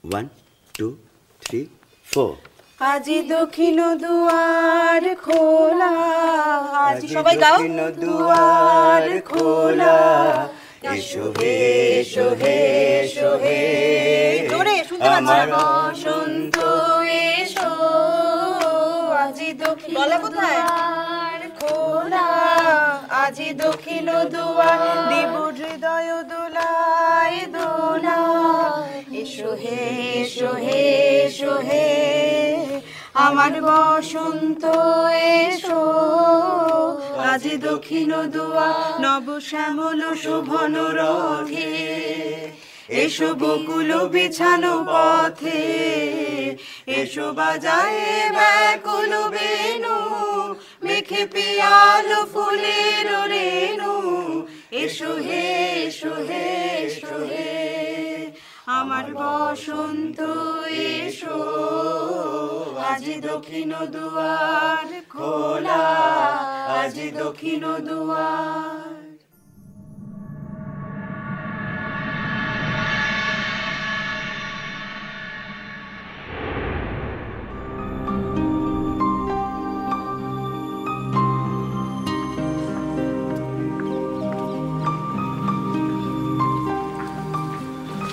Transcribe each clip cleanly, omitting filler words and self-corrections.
1 2 3 4 আজি দক্ষিণ দুয়ার খোলা, আজি সবাই গাও। দক্ষিণ দুয়ার খোলা, এসো হে এসো হে এসো হে, জোরে শুনতে পাচ্ছি আমার না। বসন্ত এসো, আজি দক্ষিণ দুয়ার খোলা, আজি দক্ষিণ দুয়ার দিব হৃদয় দোলায় দোলায়। এসো হে এসো হে এসো হে, আমার বসন্ত এসো, আজি দক্ষিণ দুয়ার নব শ্যামল শোভন রথে, এসো বকুল বিছানো পথে, এসো বাজায় ব্যাকুল বেণু, মেখে পিয়ালো ফুলের রেণু। এসো হে এসো হে এসো হে, আমার বসন্ত এসো, আজি দক্ষিণ দুয়ার খোলা, আজি দক্ষিণ দুয়ার।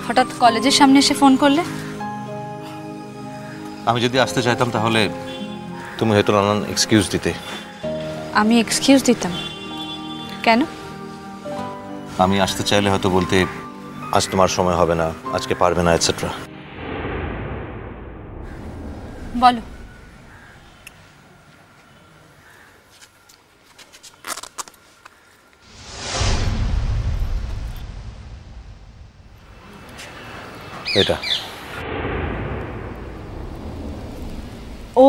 হঠাৎ কলেজের সামনে এসে ফোন করলে? আমি যদি আসতে চাইতাম তাহলে তুমি হয়তো নানান এক্সকিউজ দিতে। আমি এক্সকিউজ দিতাম কেন? আমি আসতে চাইলে হয়তো বলতে আজ তোমার সময় হবে না, আজকে পারবে না, এটসেট্রা। বলো। এটা ও,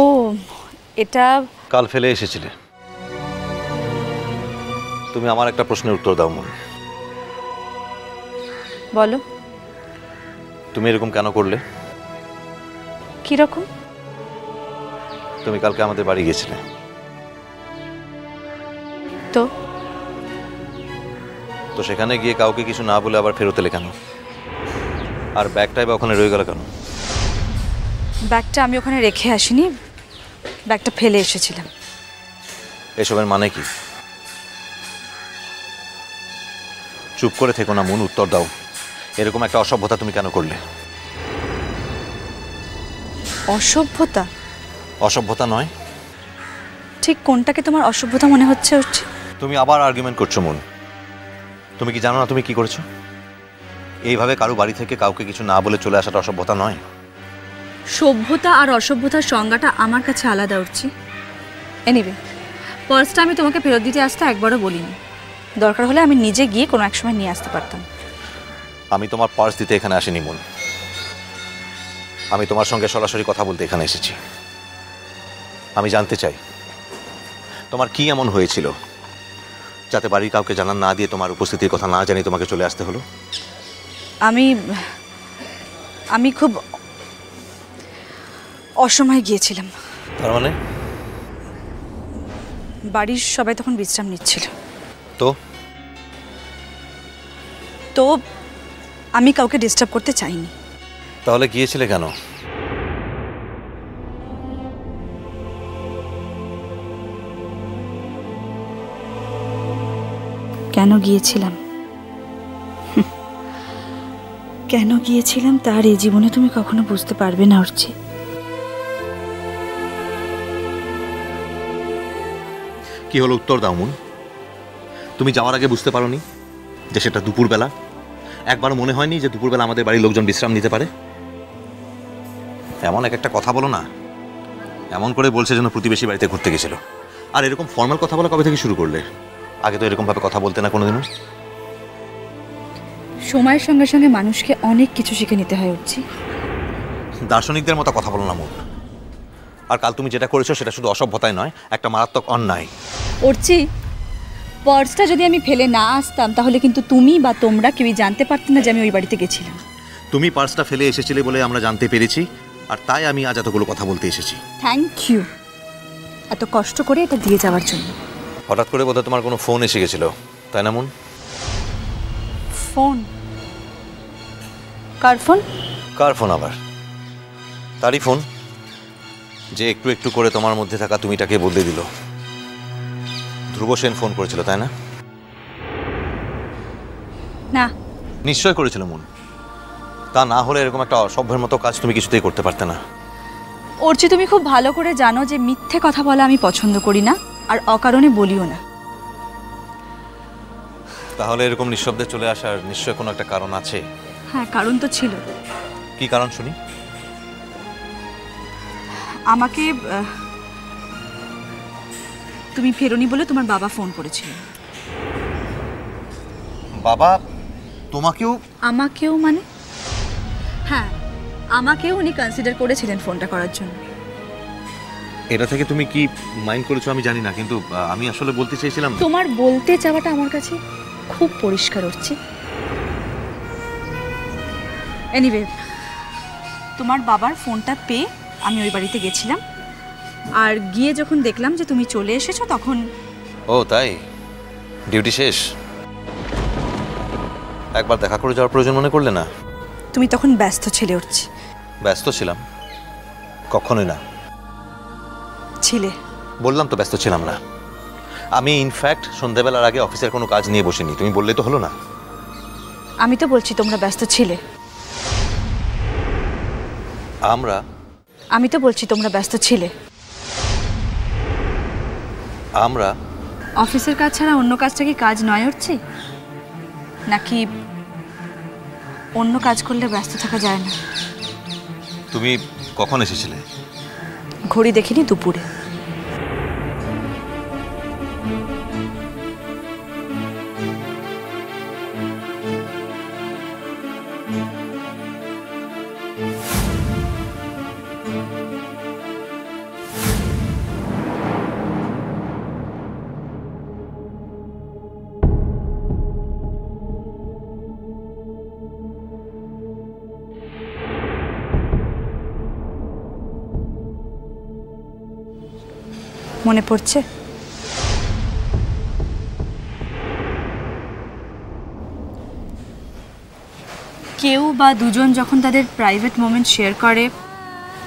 এটা কাল ফেলে এসেছিলে। তুমি আমার একটা প্রশ্নের উত্তর দাও মন। বলো। তুমি এরকম কেন করলে? কিরকম? তুমি কালকে আমাদের বাড়ি গিয়েছিলে, তো তো সেখানে গিয়ে কাউকে কিছু না বলে আবার ফেরত এলে কেন? আর ব্যাগটাই বা ওখানে রয়ে গেল কেন? ব্যাগটা আমি ওখানে রেখে আসিনি, ব্যাগটা ফেলে এসেছিলাম। এসবের মানে কি? চুপ করে থেকো না মন, উত্তর দাও। এরকম একটা অসভ্যতা তুমি কেন করলে? অসভ্যতা? অসভ্যতা নয়? ঠিক কোনটাকে তোমার অসভ্যতা মনে হচ্ছে? তুমি আবার আর্গুমেন্ট করছো মন। তুমি কি জানো না তুমি কি করেছো? এইভাবে কারো বাড়ি থেকে কাউকে কিছু না বলে চলে আসাটা অসভ্যতা নয়? সভ্যতা আর অসভ্যতার সংজ্ঞাটা আমার কাছে আলাদা উঠছে। এনিওয়ে, পার্সটা আমি তোমাকে ফেরত দিতে আসতে একবারও বলিনি। দরকার হলে আমি নিজে গিয়ে কোনো এক সময় নিয়ে আসতে পারতাম। আমি তোমার পার্স দিতে এখানে আসিনি মন, আমি তোমার সঙ্গে সরাসরি কথা বলতে এখানে এসেছি। আমি জানতে চাই তোমার কি এমন হয়েছিল যাতে বাড়ির কাউকে জানান না দিয়ে, তোমার উপস্থিতির কথা না জানিয়ে তোমাকে চলে আসতে হলো। আমি খুব অসময়ে গিয়েছিলাম। তার মানে? বাড়ির সবাই তখন বিশ্রাম নিচ্ছিল। তো তো আমি কাউকে ডিস্টার্ব করতে চাইনি। তাহলে গিয়েছিলে কেন? কেন গিয়েছিলাম? কেন গিয়েছিলাম তার এই জীবনে তুমি কখনো বুঝতে পারবে না অর্চি। কি হলো উত্তর দাও মন। তুমি যাওয়ার আগে বুঝতে পারোনি যে সেটা দুপুরবেলা? একবারও মনে হয়নি যে দুপুরবেলা আমাদের বাড়ির লোকজন বিশ্রাম নিতে পারে? এমন একটা কথা বলো না, এমন করে বলছে যেন প্রতিবেশী বাড়িতে ঘুরতে গেছিল। আর এরকম ফর্মাল কথা বলা কবে থেকে শুরু করলে? আগে তো এরকম ভাবে কথা বলতে না কোনোদিনও। সময়ের সঙ্গে সঙ্গে মানুষকে অনেক কিছু শিখে নিতে হয় অর্চি। দার্শনিকদের মতো কথা বলো না মন। আর কাল তুমি যেটা করেছো সেটা শুধু অসভ্যতাই নয়, একটা মারাত্মক অন্যায়। অর্চি, পার্সটা যদি আমি ফেলে না আসতাম তাহলে কিন্তু তুমি বা তোমরা কেউই জানতে পারতে না যে আমি ওই বাড়িতে গেছিলাম। তুমি পার্সটা ফেলে এসেছিলে বলে আমরা জানতে পেরেছি, আর তাই আমি আজ এতগুলো কথা বলতে এসেছি। থ্যাংক ইউ এত কষ্ট করে এটা দিয়ে যাওয়ার জন্য। হঠাৎ করে বোধহয় তোমার কোনো ফোন এসে গেছিল, তাই না মন? ফোন? কার ফোন? কার ফোন আবার? তারই ফোন, যে একটু একটু করে তোমার মধ্যে থাকা তুমিটাকে বদলে দিল। ধ্রুব সেন ফোন করেছিল, তাই না? না। নিশ্চয় করেছিল মন। তা না হলে এরকম একটা অসভ্যের মতো কাজ তুমি কিছুতেই করতে পারতে না। অর্চি, তুমি খুব ভালো করে জানো যে মিথ্যে কথা বলা আমি পছন্দ করি না, আর অকারণে বলিও না। তাহলে এরকম নিঃশব্দে চলে আসার নিশ্চয় কোনো একটা কারণ আছে। হ্যাঁ, কারণ তো ছিল। কি কারণ শুনি? আমাকে তুমি ফেরোনি বলে তোমার বাবা ফোন করেছিল। বাবা তোমাকেও? আমাকেও মানে? হ্যাঁ, আমাকেও উনি কনসিডার করেছিলেন ফোনটা করার জন্য। এটা থেকে তুমি কি মাইন্ড করেছো আমি জানি না, কিন্তু আমি আসলে বলতে চাইছিলাম, তোমার বলতে চাওয়াটা আমার কাছে খুব পরিষ্কার হচ্ছে। এনিওয়ে, তোমার বাবার ফোনটা পেয়ে আমি ওই বাড়িতে গেছিলাম, আর গিয়ে যখন দেখলাম যে তুমি চলে এসেছো তখন। ও তাই? ডিউটি শেষ? একবার দেখা করে যাওয়ার প্রয়োজন মনে করলে না? তুমি তখন ব্যস্ত ছিলে উঠছি। ব্যস্ত ছিলাম? কখনোই না। ছিলে। বললাম তো ব্যস্ত ছিলাম না। আমি ইনফ্যাক্ট সন্ধ্যাবেলার আগে অফিসের কোনো কাজ নিয়ে বসিনি। তুমি বললে তো হলো না? আমি তো বলছি তোমরা ব্যস্ত ছিলে। আমি তো বলছি তোমরা ব্যস্ত ছিলে। আমরা? অফিসের কাজ ছাড়া অন্য কাজটা কি কাজ নয় উঠছি? নাকি অন্য কাজ করলে ব্যস্ত থাকা যায় না? তুমি কখন এসেছিলে? ঘড়ি দেখিনি, দুপুরে। মনে পড়ছে? কেউ বা দুজন যখন তাদের প্রাইভেট মোমেন্ট শেয়ার করে,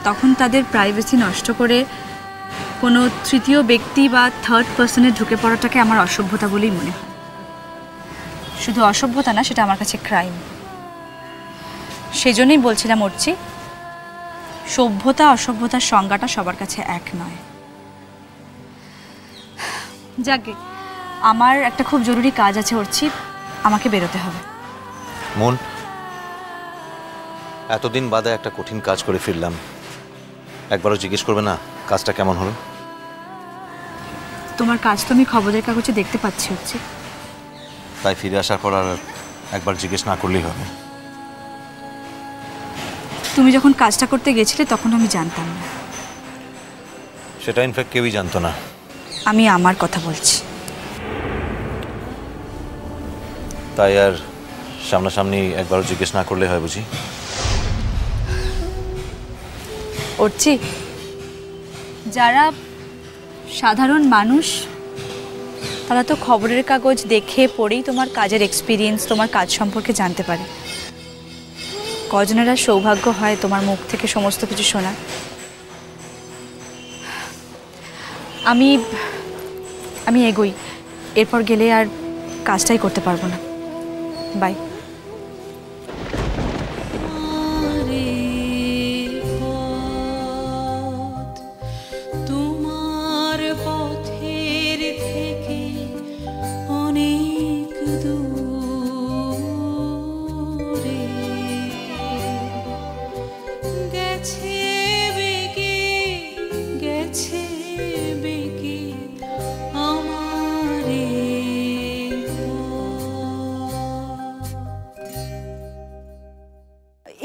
তখন তাদের প্রাইভেসি নষ্ট করে কোনো তৃতীয় ব্যক্তি বা থার্ড পার্সনে ঢুকে পড়াটাকে আমার অসভ্যতা বলেই মনে হয়। শুধু অসভ্যতা না, সেটা আমার কাছে ক্রাইম। সেজন্যই বলছিলাম অর্চি, সভ্যতা অসভ্যতার সংজ্ঞাটা সবার কাছে এক নয়। যাকে আমার একটা খুব জরুরি কাজ আছে অর্চি, আমাকে বেরোতে হবে। মন, এতদিন বাদে একটা কঠিন কাজ করে ফিরলাম, একবারও জিজ্ঞেস করবে না কাজটা কেমন হলো? তোমার কাজ তো আমি খবরের কাগজে দেখতে পাচ্ছি হচ্ছে। তাই ফিরে আসার পর আর একবার জিজ্ঞেস না করলেই হবে। তুমি যখন কাজটা করতে গেছিলে তখন আমি জানতাম না। সেটা ইনফ্যাক্ট কেউই জানতো না। আমি আমার কথা বলছি। তাই আর সামনাসামনি একবারও জিজ্ঞেস না করলে হয় বুঝি? অর্চি, যারা সাধারণ মানুষ তারা তো খবরের কাগজ দেখে পড়েই তোমার কাজের এক্সপিরিয়েন্স, তোমার কাজ সম্পর্কে জানতে পারে। কজনেরা সৌভাগ্য হয় তোমার মুখ থেকে সমস্ত কিছু শোনা। আমি এগোই, এরপর গেলে আর কাজটাই করতে পারবো না। বাই।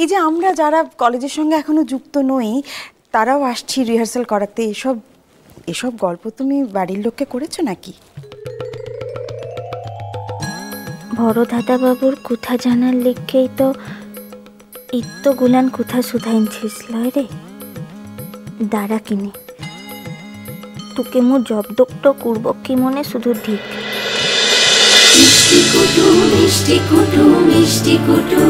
এই যে আমরা যারা কলেজের সঙ্গে এখনো যুক্ত নই, তারাও আসছি রিহার্সাল করাতে। এসব গল্প তুমি বাড়ির লোককে করেছো নাকি? বড় দাদাবাবুর কথা জানার লিখেই তো ইত্তগুলান কথা শুধাইছিস লয় রে। দাঁড়া কিনে তোকে মু জব্দক্ত করব কি মনে শুধু ঠিক। মিষ্টি কুটু মিষ্টি কুটু মিষ্টি কুটু